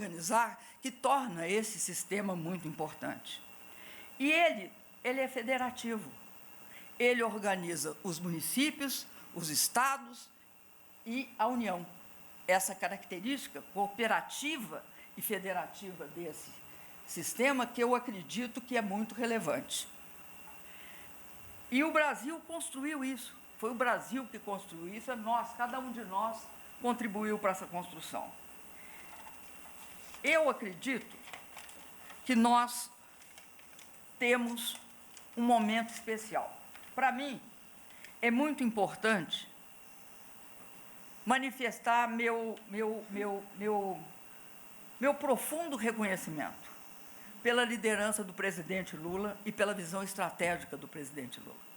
organizar que torna esse sistema muito importante. E ele é federativo. Ele organiza os municípios, os estados e a União. Essa característica cooperativa e federativa desse sistema que eu acredito que é muito relevante. E o Brasil construiu isso. Foi o Brasil que construiu isso, cada um de nós contribuiu para essa construção. Eu acredito que nós temos um momento especial. Para mim, é muito importante manifestar meu profundo reconhecimento pela liderança do presidente Lula e pela visão estratégica do presidente Lula.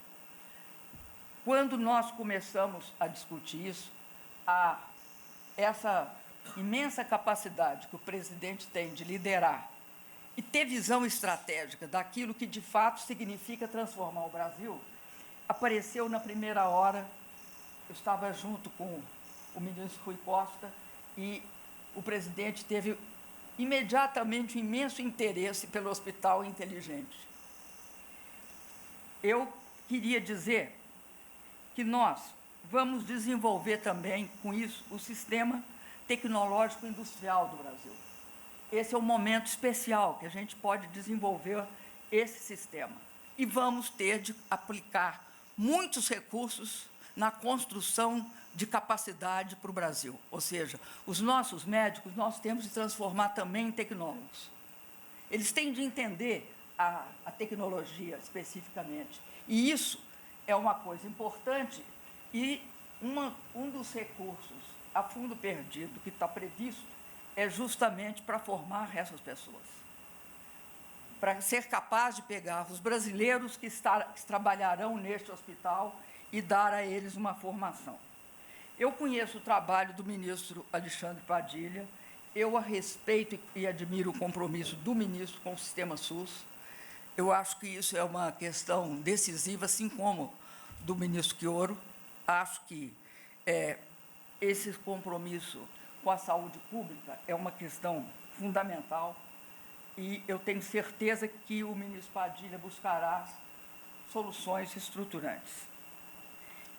Quando nós começamos a discutir isso, essa imensa capacidade que o presidente tem de liderar e ter visão estratégica daquilo que de fato significa transformar o Brasil, apareceu na primeira hora. Eu estava junto com o ministro Rui Costa e o presidente teve imediatamente um imenso interesse pelo Hospital Inteligente. Eu queria dizer que nós vamos desenvolver também, com isso, o sistema tecnológico industrial do Brasil. Esse é um momento especial que a gente pode desenvolver esse sistema. E vamos ter de aplicar muitos recursos na construção de capacidade para o Brasil. Ou seja, os nossos médicos, nós temos de transformar também em tecnólogos. Eles têm de entender a tecnologia especificamente. E isso é uma coisa importante e um dos recursos a fundo perdido que está previsto é justamente para formar essas pessoas. Para ser capaz de pegar os brasileiros que trabalharão neste hospital e dar a eles uma formação. Eu conheço o trabalho do ministro Alexandre Padilha, eu a respeito e admiro o compromisso do ministro com o sistema SUS. Eu acho que isso é uma questão decisiva, assim como do ministro Quioro. Acho que esse compromisso com a saúde pública é uma questão fundamental e eu tenho certeza que o ministro Padilha buscará soluções estruturantes.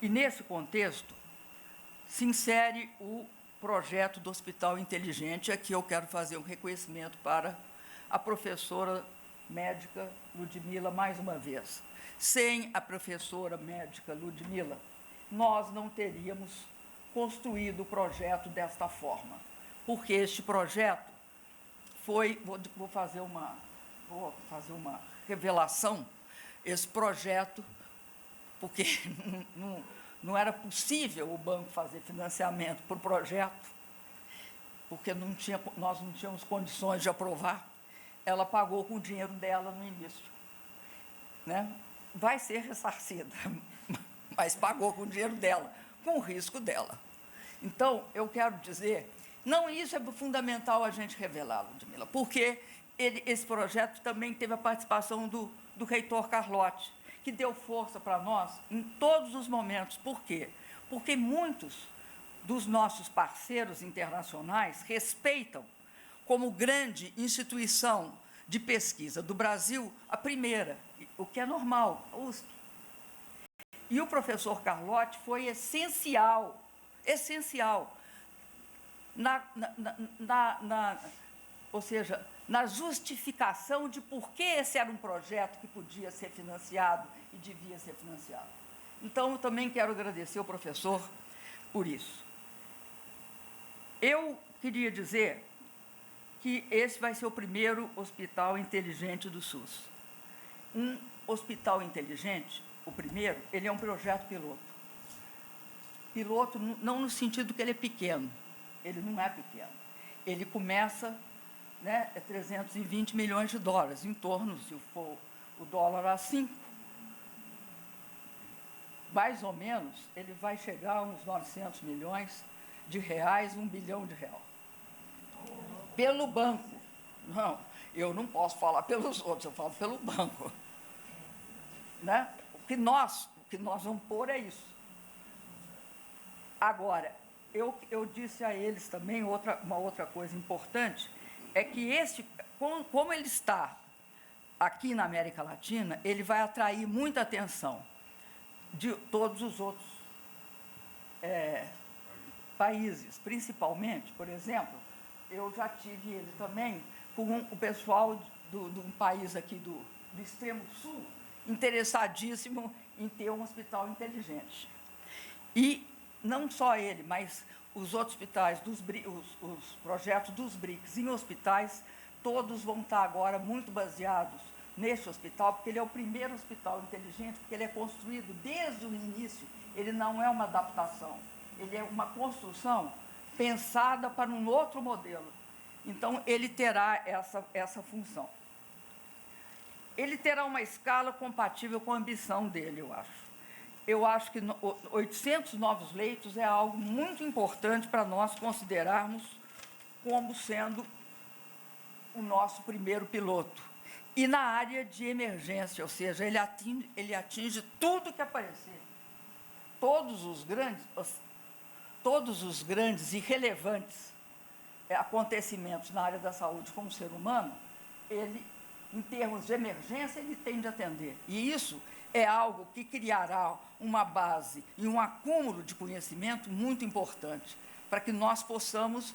E, nesse contexto, se insere o projeto do Hospital Inteligente. Aqui eu quero fazer um reconhecimento para a professora médica Ludmila, mais uma vez. Sem a professora médica Ludmila, nós não teríamos construído o projeto desta forma, porque este projeto foi, vou fazer uma revelação, esse projeto, porque não era possível o banco fazer financiamento para o projeto, porque nós não tínhamos condições de aprovar, ela pagou com o dinheiro dela no início, né? Vai ser ressarcida, mas pagou com o dinheiro dela, com o risco dela. Então, eu quero dizer, não, isso é fundamental a gente revelar, Ludmila, porque esse projeto também teve a participação do reitor Carlotti, que deu força para nós em todos os momentos. Por quê? Porque muitos dos nossos parceiros internacionais respeitam como grande instituição de pesquisa do Brasil a primeira, o que é normal, a USP. E o professor Carlotti foi essencial ou seja, na justificação de por que esse era um projeto que podia ser financiado e devia ser financiado. Então, eu também quero agradecer ao professor por isso. Eu queria dizer que esse vai ser o primeiro hospital inteligente do SUS. Um hospital inteligente, o primeiro, ele é um projeto piloto. Piloto não no sentido que ele é pequeno, ele não é pequeno. Ele começa, né, 320 milhões de dólares, em torno, se for o dólar a 5, mais ou menos, ele vai chegar a uns 900 milhões de reais, 1 bilhão de reais. Pelo banco. Não, eu não posso falar pelos outros, eu falo pelo banco. Né? O que nós vamos pôr é isso. Agora, eu disse a eles também uma outra coisa importante, é que como ele está aqui na América Latina, ele vai atrair muita atenção de todos os outros países, principalmente, por exemplo, eu já tive ele também com o pessoal de um país aqui do extremo sul, interessadíssimo em ter um hospital inteligente. E não só ele, mas os outros hospitais, os projetos dos BRICS em hospitais, todos vão estar agora muito baseados neste hospital, porque ele é o primeiro hospital inteligente, porque ele é construído desde o início, ele não é uma adaptação, ele é uma construção pensada para um outro modelo. Então, ele terá essa função. Ele terá uma escala compatível com a ambição dele, eu acho. Eu acho que 800 novos leitos é algo muito importante para nós considerarmos como sendo o nosso primeiro piloto. E na área de emergência, ou seja, ele atinge tudo que aparecer. Todos os grandes e relevantes acontecimentos na área da saúde como ser humano, ele, em termos de emergência, ele tem de atender. E isso é algo que criará uma base e um acúmulo de conhecimento muito importante para que nós possamos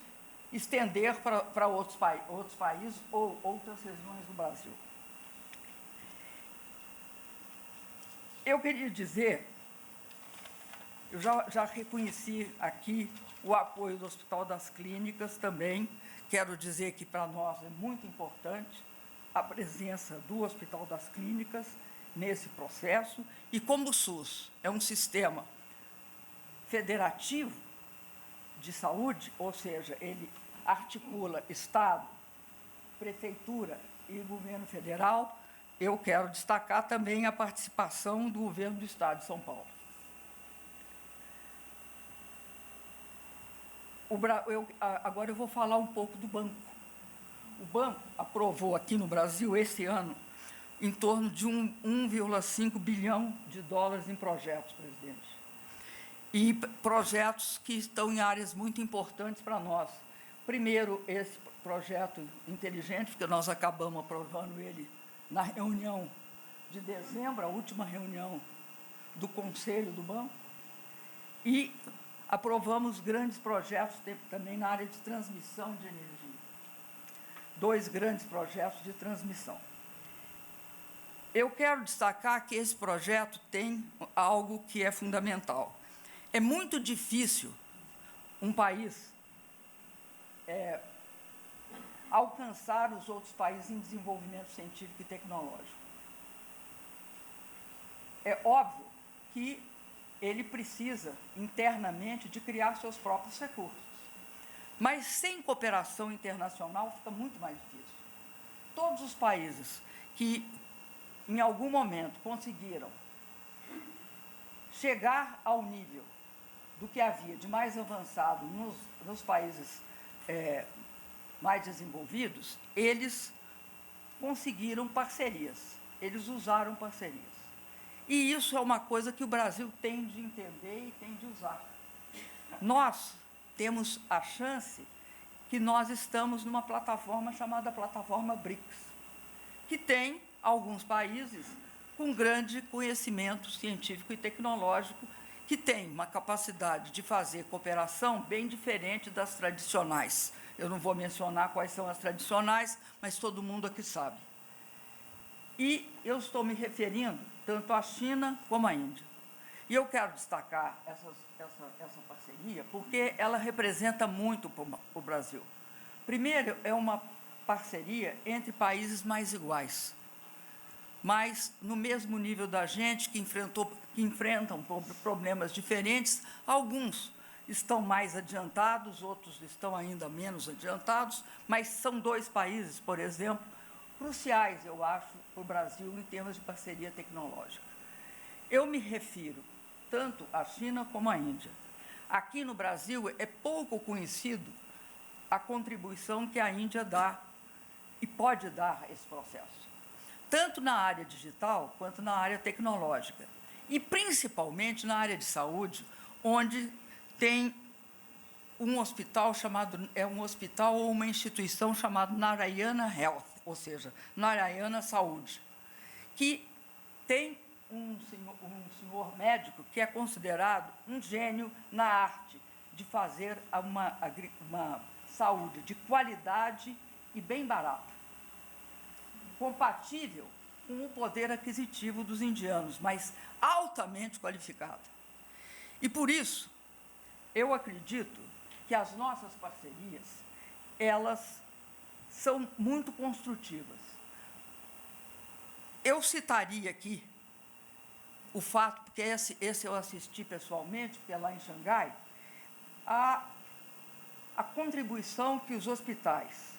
estender para outros países ou outras regiões do Brasil. Eu queria dizer, eu já reconheci aqui o apoio do Hospital das Clínicas também. Quero dizer que para nós é muito importante a presença do Hospital das Clínicas nesse processo. E como o SUS é um sistema federativo de saúde, ou seja, ele articula Estado, Prefeitura e Governo Federal, eu quero destacar também a participação do Governo do Estado de São Paulo. Agora eu vou falar um pouco do banco. O banco aprovou aqui no Brasil, esse ano, em torno de 1,5 bilhão de dólares em projetos, presidente. E projetos que estão em áreas muito importantes para nós. Primeiro, esse projeto inteligente, que nós acabamos aprovando ele na reunião de dezembro, a última reunião do Conselho do Banco, e aprovamos grandes projetos também na área de transmissão de energia. 2 grandes projetos de transmissão. Eu quero destacar que esse projeto tem algo que é fundamental. É muito difícil um país alcançar os outros países em desenvolvimento científico e tecnológico. É óbvio que ele precisa, internamente, de criar seus próprios recursos. Mas, sem cooperação internacional, fica muito mais difícil. Todos os países que, em algum momento, conseguiram chegar ao nível do que havia de mais avançado nos países mais desenvolvidos, eles conseguiram parcerias, eles usaram parcerias. E isso é uma coisa que o Brasil tem de entender e tem de usar. Nós temos a chance que nós estamos numa plataforma chamada plataforma BRICS, que tem alguns países com grande conhecimento científico e tecnológico, que tem uma capacidade de fazer cooperação bem diferente das tradicionais. Eu não vou mencionar quais são as tradicionais, mas todo mundo aqui sabe. E eu estou me referindo tanto à China como à Índia. E eu quero destacar essa parceria porque ela representa muito para o Brasil. Primeiro, é uma parceria entre países mais iguais, mas no mesmo nível da gente, que enfrentam problemas diferentes. Alguns estão mais adiantados, outros estão ainda menos adiantados, mas são 2 países, por exemplo, cruciais, eu acho, para o Brasil em termos de parceria tecnológica. Eu me refiro tanto à China como à Índia. Aqui no Brasil é pouco conhecido a contribuição que a Índia dá e pode dar a esse processo, tanto na área digital quanto na área tecnológica, e principalmente na área de saúde, onde tem um hospital um hospital ou uma instituição chamada Narayana Health, ou seja, Narayana Saúde, que tem um senhor médico que é considerado um gênio na arte de fazer uma saúde de qualidade e bem barata, compatível com o poder aquisitivo dos indianos, mas altamente qualificado. E, por isso, eu acredito que as nossas parcerias, elas são muito construtivas. Eu citaria aqui o fato, porque esse eu assisti pessoalmente, porque é lá em Xangai, a contribuição que os hospitais,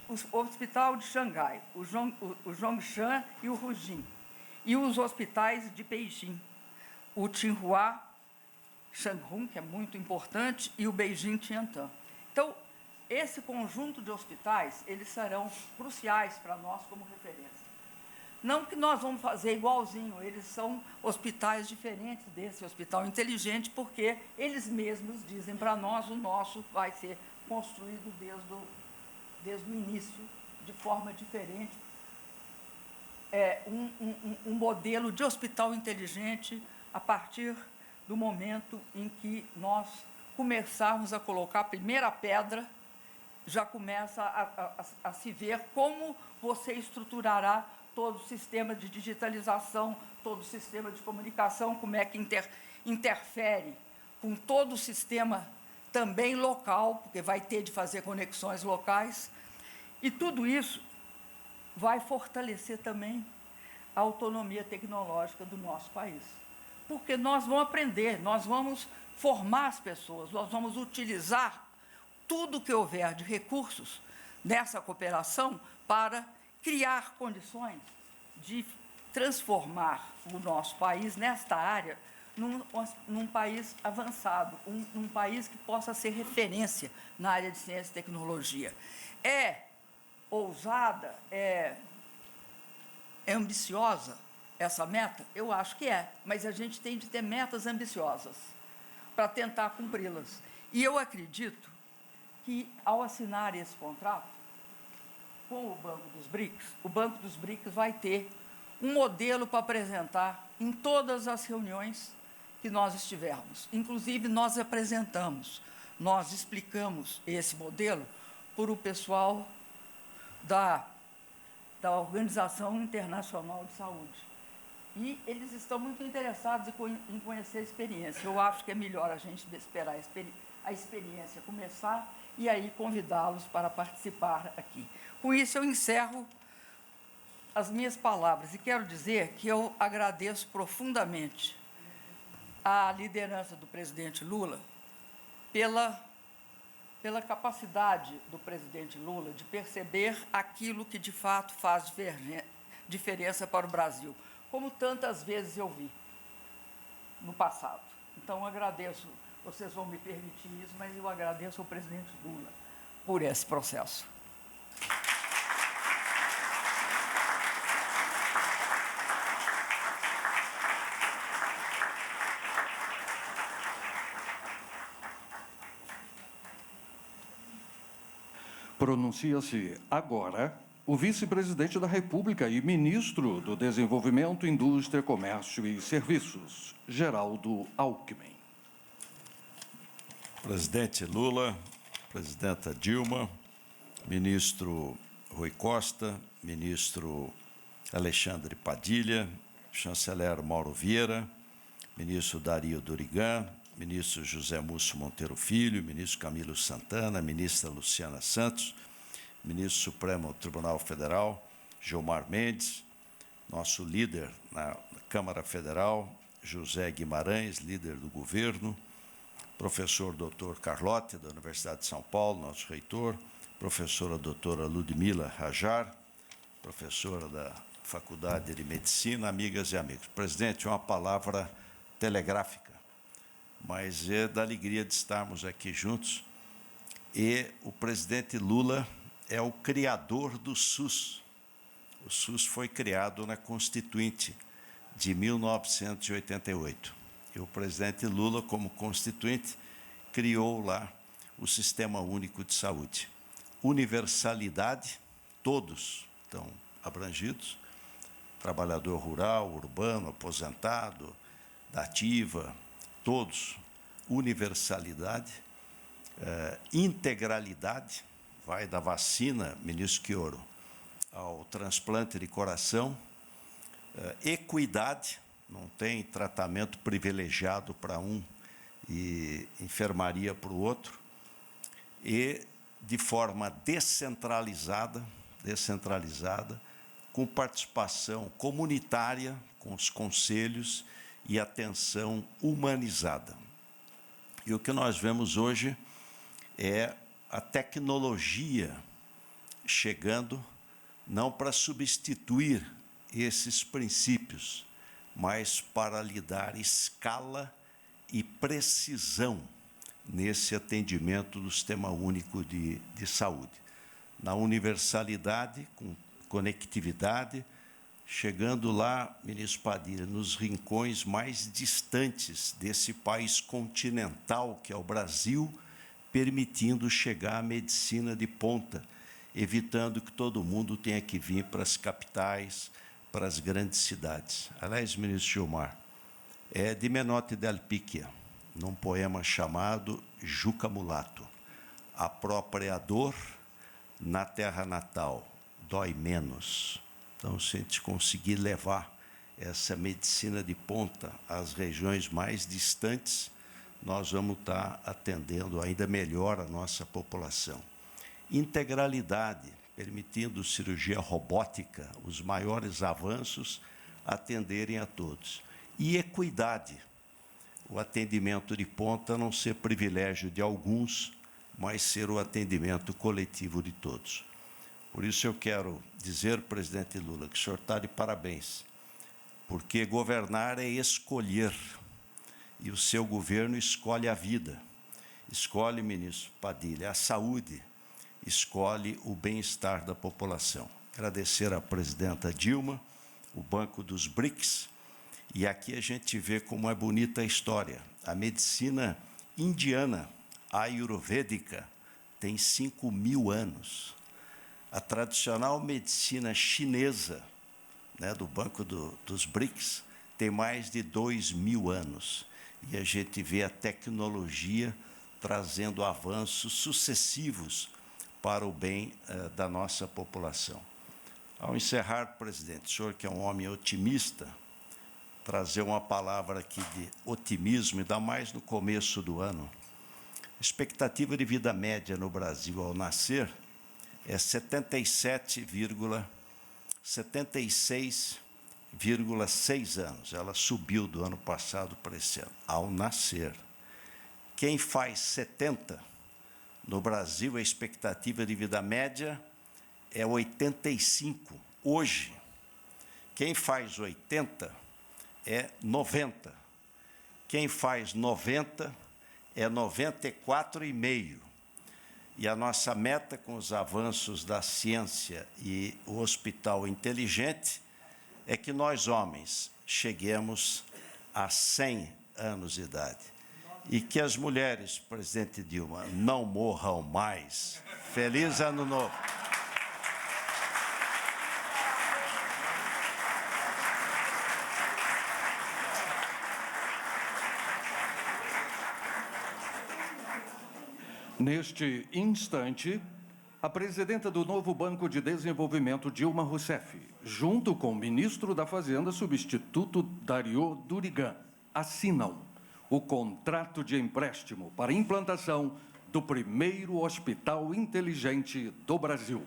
o Hospital de Xangai, o Zhongshan e o Rujin, e os hospitais de Beijing, o Tsinghua, Shanghun, que é muito importante, e o Beijing Tiantan. Então, esse conjunto de hospitais, eles serão cruciais para nós como referência. Não que nós vamos fazer igualzinho, eles são hospitais diferentes desse hospital inteligente, porque eles mesmos dizem para nós, o nosso vai ser construído desde o início, de forma diferente. Um modelo de hospital inteligente a partir do momento em que nós começarmos a colocar a primeira pedra, já começa a se ver como você estruturará todo o sistema de digitalização, todo o sistema de comunicação, como é que interfere com todo o sistema também local, porque vai ter de fazer conexões locais, e tudo isso vai fortalecer também a autonomia tecnológica do nosso país. Porque nós vamos aprender, nós vamos formar as pessoas, nós vamos utilizar tudo que houver de recursos nessa cooperação para criar condições de transformar o nosso país, nesta área, num país avançado, um país que possa ser referência na área de ciência e tecnologia. É ousada, é ambiciosa essa meta? Eu acho que é, mas a gente tem de ter metas ambiciosas para tentar cumpri-las. E eu acredito que, ao assinar esse contrato com o Banco dos BRICS vai ter um modelo para apresentar em todas as reuniões que nós estivermos. Inclusive, nós apresentamos, nós explicamos esse modelo para o pessoal da Organização Internacional de Saúde. E eles estão muito interessados em conhecer a experiência. Eu acho que é melhor a gente esperar a experiência começar e aí convidá-los para participar aqui. Com isso, eu encerro as minhas palavras e quero dizer que eu agradeço profundamente a liderança do presidente Lula pela capacidade do presidente Lula de perceber aquilo que, de fato, faz diferença para o Brasil, como tantas vezes eu vi no passado. Então, eu agradeço, vocês vão me permitir isso, mas eu agradeço ao presidente Lula por esse processo. Pronuncia-se agora o vice-presidente da República e ministro do Desenvolvimento, Indústria, Comércio e Serviços, Geraldo Alckmin. Presidente Lula, presidenta Dilma, ministro Rui Costa, ministro Alexandre Padilha, chanceler Mauro Vieira, ministro Dario Dorigan, ministro José Múcio Monteiro Filho, ministro Camilo Santana, ministra Luciana Santos, ministro Supremo Tribunal Federal, Gilmar Mendes, nosso líder na Câmara Federal, José Guimarães, líder do governo, professor Dr. Carlotti, da Universidade de São Paulo, nosso reitor, professora doutora Ludmila Rajar, professora da Faculdade de Medicina, amigas e amigos. Presidente, uma palavra telegráfica, mas é da alegria de estarmos aqui juntos. E o presidente Lula é o criador do SUS. O SUS foi criado na Constituinte de 1988. E o presidente Lula, como constituinte, criou lá o Sistema Único de Saúde. Universalidade, todos estão abrangidos, trabalhador rural, urbano, aposentado, da ativa, todos. Universalidade, integralidade, vai da vacina, ministro Quioro, ao transplante de coração, equidade, não tem tratamento privilegiado para um e enfermaria para o outro, e de forma descentralizada, com participação comunitária, com os conselhos e atenção humanizada. E o que nós vemos hoje é a tecnologia chegando, não para substituir esses princípios, mas para lhe dar escala e precisão nesse atendimento do Sistema Único de Saúde. Na universalidade, com conectividade, chegando lá, ministro Padilha, nos rincões mais distantes desse país continental que é o Brasil, permitindo chegar à medicina de ponta, evitando que todo mundo tenha que vir para as capitais, para as grandes cidades. Aliás, ministro Gilmar, é de Menotti del Picchia, num poema chamado Juca Mulato. A própria dor na terra natal dói menos. Então, se a gente conseguir levar essa medicina de ponta às regiões mais distantes, nós vamos estar atendendo ainda melhor a nossa população. Integralidade, permitindo cirurgia robótica, os maiores avanços, atenderem a todos. E equidade, o atendimento de ponta não ser privilégio de alguns, mas ser o atendimento coletivo de todos. Por isso eu quero dizer, presidente Lula, que o senhor está de parabéns, porque governar é escolher, e o seu governo escolhe a vida, escolhe, ministro Padilha, a saúde, escolhe o bem-estar da população. Agradecer à presidenta Dilma, o Banco dos BRICS, e aqui a gente vê como é bonita a história. A medicina indiana, ayurvédica, tem 5.000 anos. A tradicional medicina chinesa, né, do Banco dos BRICS, tem mais de 2.000 anos. E a gente vê a tecnologia trazendo avanços sucessivos para o bem da nossa população. Ao encerrar, presidente, o senhor que é um homem otimista, trazer uma palavra aqui de otimismo, ainda mais no começo do ano. A expectativa de vida média no Brasil ao nascer é 76,6 anos. Ela subiu do ano passado para esse ano, ao nascer. Quem faz 70, no Brasil, a expectativa de vida média é 85, hoje. Quem faz 80 é 90. Quem faz 90 é 94,5. E a nossa meta, com os avanços da ciência e o hospital inteligente, é que nós, homens, cheguemos a 100 anos de idade. E que as mulheres, presidente Dilma, não morram mais. Feliz Ano Novo! Neste instante, a presidenta do novo Banco de Desenvolvimento, Dilma Rousseff, junto com o ministro da Fazenda, substituto Dario Durigan, assinam o contrato de empréstimo para implantação do primeiro hospital inteligente do Brasil.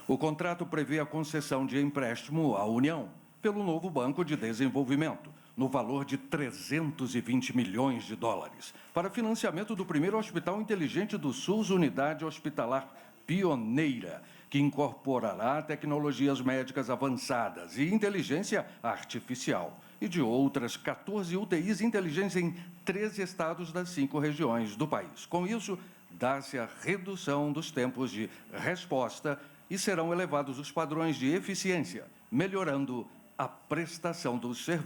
O contrato prevê a concessão de empréstimo à União pelo novo Banco de Desenvolvimento, no valor de 320 milhões de dólares, para financiamento do primeiro Hospital Inteligente do SUS, unidade hospitalar pioneira, que incorporará tecnologias médicas avançadas e inteligência artificial, e de outras 14 UTIs inteligentes em 13 estados das 5 regiões do país. Com isso, dá-se a redução dos tempos de resposta e serão elevados os padrões de eficiência, melhorando a prestação dos serviços.